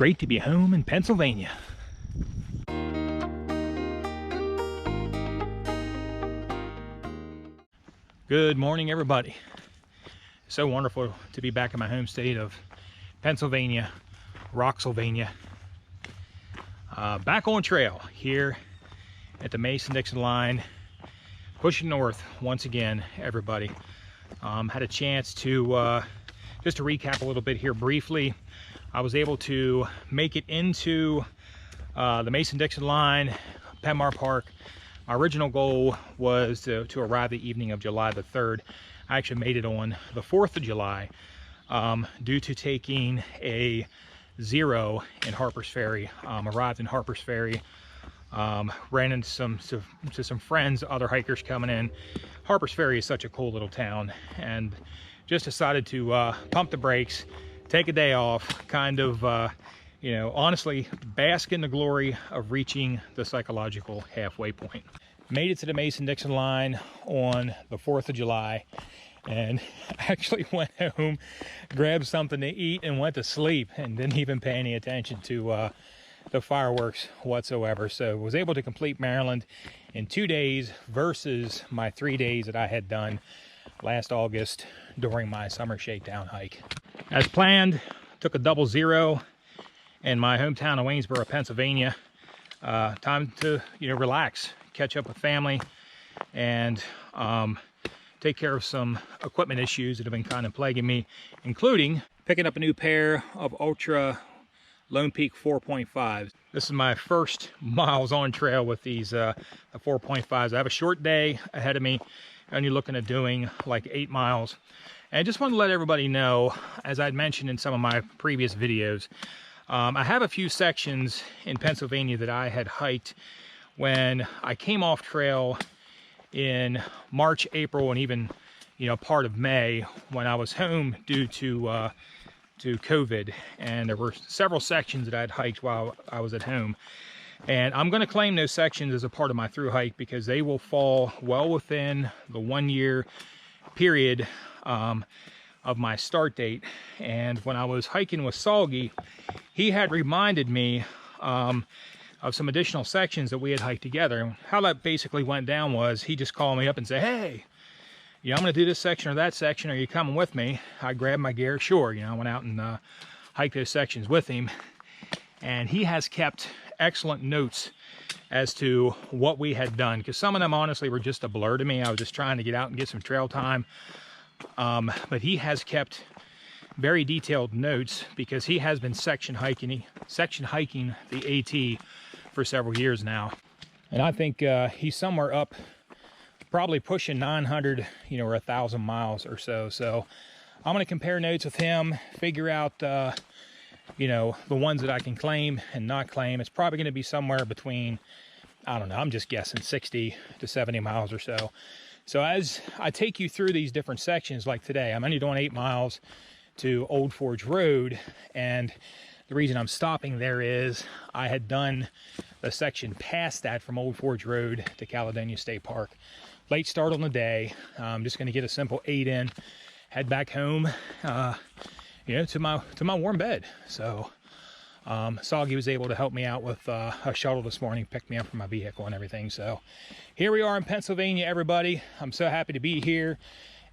Great to be home in Pennsylvania. Good morning, everybody. So wonderful to be back in my home state of Pennsylvania, Roxylvania. Back on trail here at the Mason-Dixon line, pushing north once again, everybody. Had a chance to, just to recap a little bit here briefly, I was able to make it into the Mason-Dixon line, Penmar Park. My original goal was to arrive the evening of July the 3rd. I actually made it on the 4th of July due to taking a 0 in Harper's Ferry. Arrived in Harper's Ferry, ran into some friends, other hikers coming in. Harper's Ferry is such a cool little town, and just decided to pump the brakes, take a day off, kind of you know, honestly bask in the glory of reaching the psychological halfway point. Made it to the Mason-Dixon line on the 4th of July and actually went home, grabbed something to eat, and went to sleep, and didn't even pay any attention to the fireworks whatsoever. So was able to complete Maryland in 2 days versus my 3 days that I had done last August during my summer shakedown hike. As planned, took a double 0 in my hometown of Waynesboro, Pennsylvania. Time to, you know, relax, catch up with family, and take care of some equipment issues that have been kind of plaguing me, including picking up a new pair of Ultra Lone Peak 4.5s. This is my first miles on trail with these the 4.5s. I have a short day ahead of me, only looking at doing like 8 miles. And I just want to let everybody know, as I'd mentioned in some of my previous videos, I have a few sections in Pennsylvania that I had hiked when I came off trail in March, April, and even, you know, part of May when I was home due to COVID. And there were several sections that I had hiked while I was at home. And I'm going to claim those sections as a part of my through hike because they will fall well within the 1 year period of my start date. And when I was hiking with Salgi, he had reminded me of some additional sections that we had hiked together. How that basically went down was he just called me up and said, hey, you know, I'm going to do this section or that section. Are you coming with me? I grabbed my gear. Sure. You know, I went out and hiked those sections with him. And he has kept excellent notes as to what we had done, because some of them honestly were just a blur to me. I was just trying to get out and get some trail time. But he has kept very detailed notes because he has been section hiking the AT for several years now. And I think he's somewhere up, probably pushing 900, you know, or 1,000 miles or so. So I'm going to compare notes with him, figure out, you know, the ones that I can claim and not claim. It's probably going to be somewhere between, I don't know, I'm just guessing 60 to 70 miles or so. So as I take you through these different sections, like today, I'm only doing 8 miles to Old Forge Road, and the reason I'm stopping there is I had done the section past that from Old Forge Road to Caledonia State Park. Late start on the day. I'm just going to get a simple 8 in, head back home, you know, to my warm bed. So Salgi was able to help me out with a shuttle this morning, pick me up from my vehicle and everything. So here we are in Pennsylvania, everybody. I'm so happy to be here,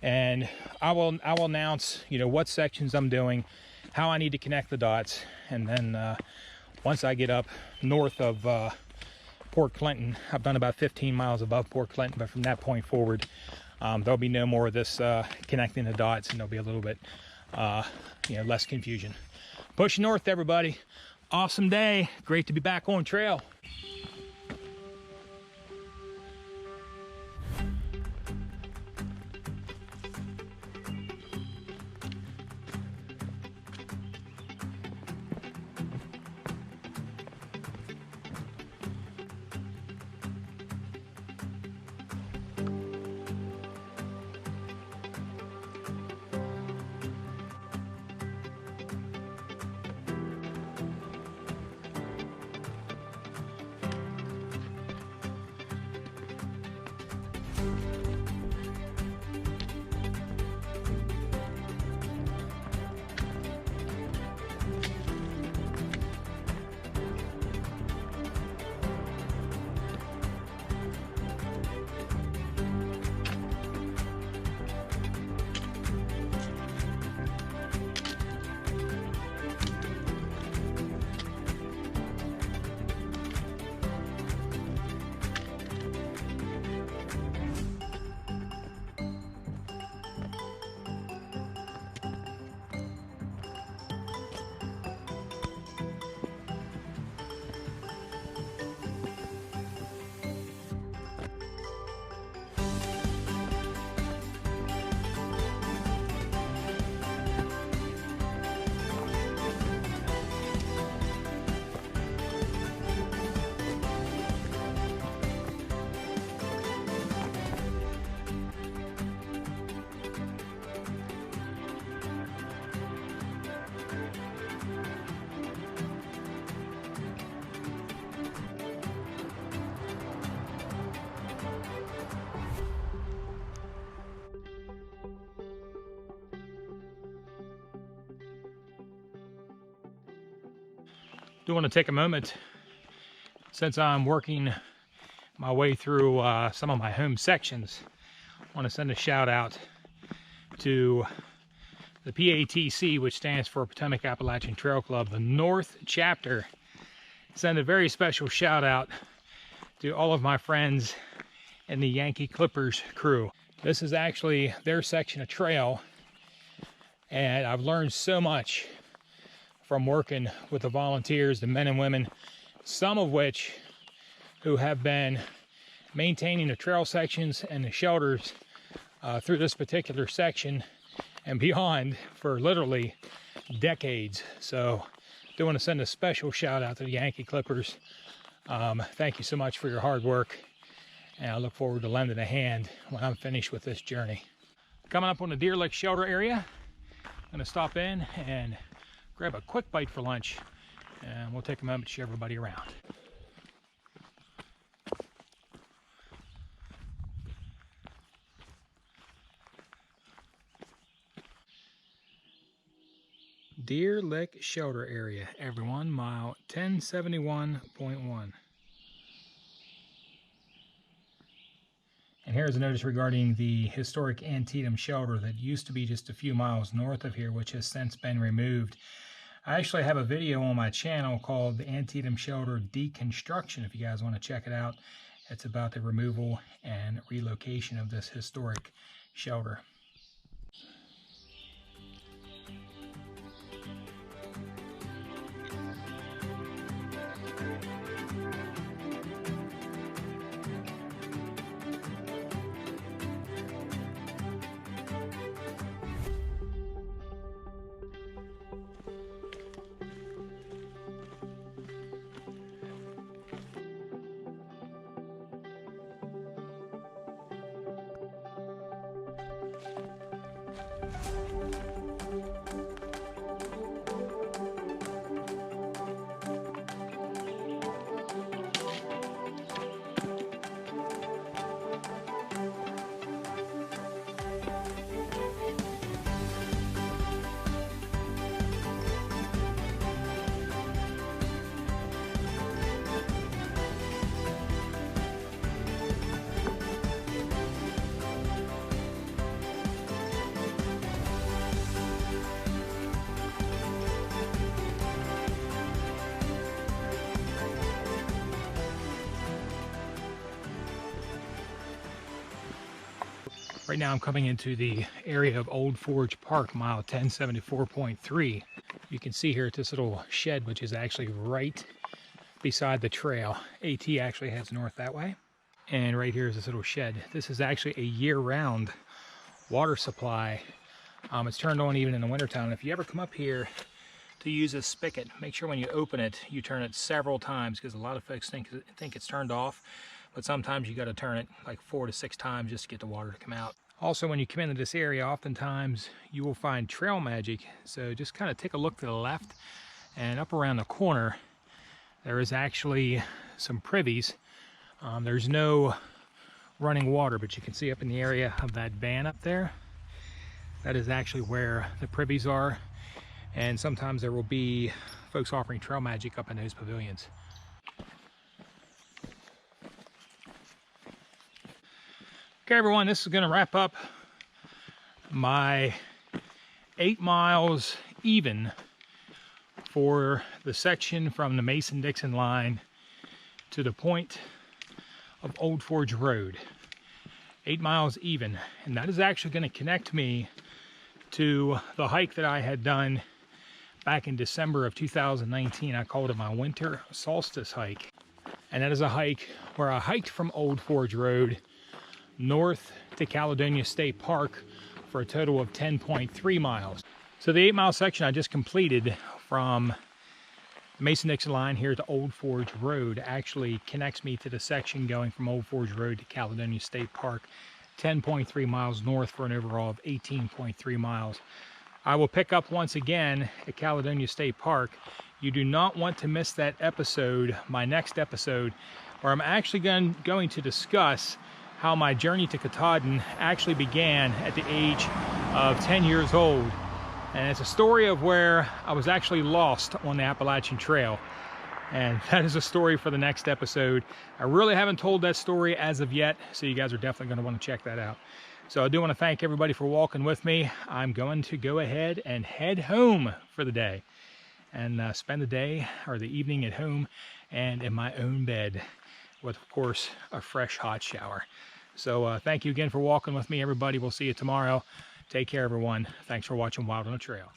and I will announce, you know, what sections I'm doing, how I need to connect the dots, and then once I get up north of Port Clinton, I've done about 15 miles above Port Clinton, but from that point forward, there'll be no more of this connecting the dots, and there'll be a little bit, you know, less confusion. Push north, everybody. Awesome day. Great to be back on trail. do want to take a moment, since I'm working my way through some of my home sections. I want to send a shout out to the PATC, which stands for Potomac Appalachian Trail Club, the North Chapter. Send a very special shout out to all of my friends in the Yankee Clippers crew. This is actually their section of trail, and I've learned so much from working with the volunteers, the men and women, some of which who have been maintaining the trail sections and the shelters through this particular section and beyond for literally decades. So I do want to send a special shout out to the Yankee Clippers. Thank you so much for your hard work, and I look forward to lending a hand when I'm finished with this journey. Coming up on the Deer Lick shelter area, I'm going to stop in and grab a quick bite for lunch, and we'll take a moment to show everybody around. Deer Lick shelter area, everyone, mile 1071.1. And here's a notice regarding the historic Antietam shelter that used to be just a few miles north of here, which has since been removed. I actually have a video on my channel called the Antietam Shelter Deconstruction, if you guys want to check it out. It's about the removal and relocation of this historic shelter. Right now I'm coming into the area of Old Forge Park, mile 1074.3. You can see here at this little shed, which is actually right beside the trail. AT actually heads north that way. And right here is this little shed. This is actually a year-round water supply. It's turned on even in the wintertime. If you ever come up here to use a spigot, make sure when you open it, you turn it several times, because a lot of folks think it's turned off. But sometimes you got to turn it like 4 to 6 times just to get the water to come out. Also, when you come into this area, oftentimes you will find trail magic. So just kind of take a look to the left, and up around the corner, there is actually some privies. There's no running water, but you can see up in the area of that van up there, that is actually where the privies are. And sometimes there will be folks offering trail magic up in those pavilions. Okay, everyone, this is going to wrap up my 8 miles even for the section from the Mason-Dixon line to the point of Old Forge Road. 8 miles even, and that is actually going to connect me to the hike that I had done back in December of 2019. I called it my winter solstice hike, and that is a hike where I hiked from Old Forge Road north to Caledonia State Park for a total of 10.3 miles. So the 8-mile section I just completed from the Mason-Dixon line here to Old Forge Road actually connects me to the section going from Old Forge Road to Caledonia State Park, 10.3 miles north for an overall of 18.3 miles. I will pick up once again at Caledonia State Park. You do not want to miss that episode, my next episode, where I'm actually going to discuss how my journey to Katahdin actually began at the age of 10 years old. And it's a story of where I was actually lost on the Appalachian Trail. And that is a story for the next episode. I really haven't told that story as of yet, so you guys are definitely going to want to check that out. So I do want to thank everybody for walking with me. I'm going to go ahead and head home for the day and spend the day or the evening at home and in my own bed with, of course, a fresh hot shower. So thank you again for walking with me, everybody. We'll see you tomorrow. Take care, everyone. Thanks for watching Wild on the Trail.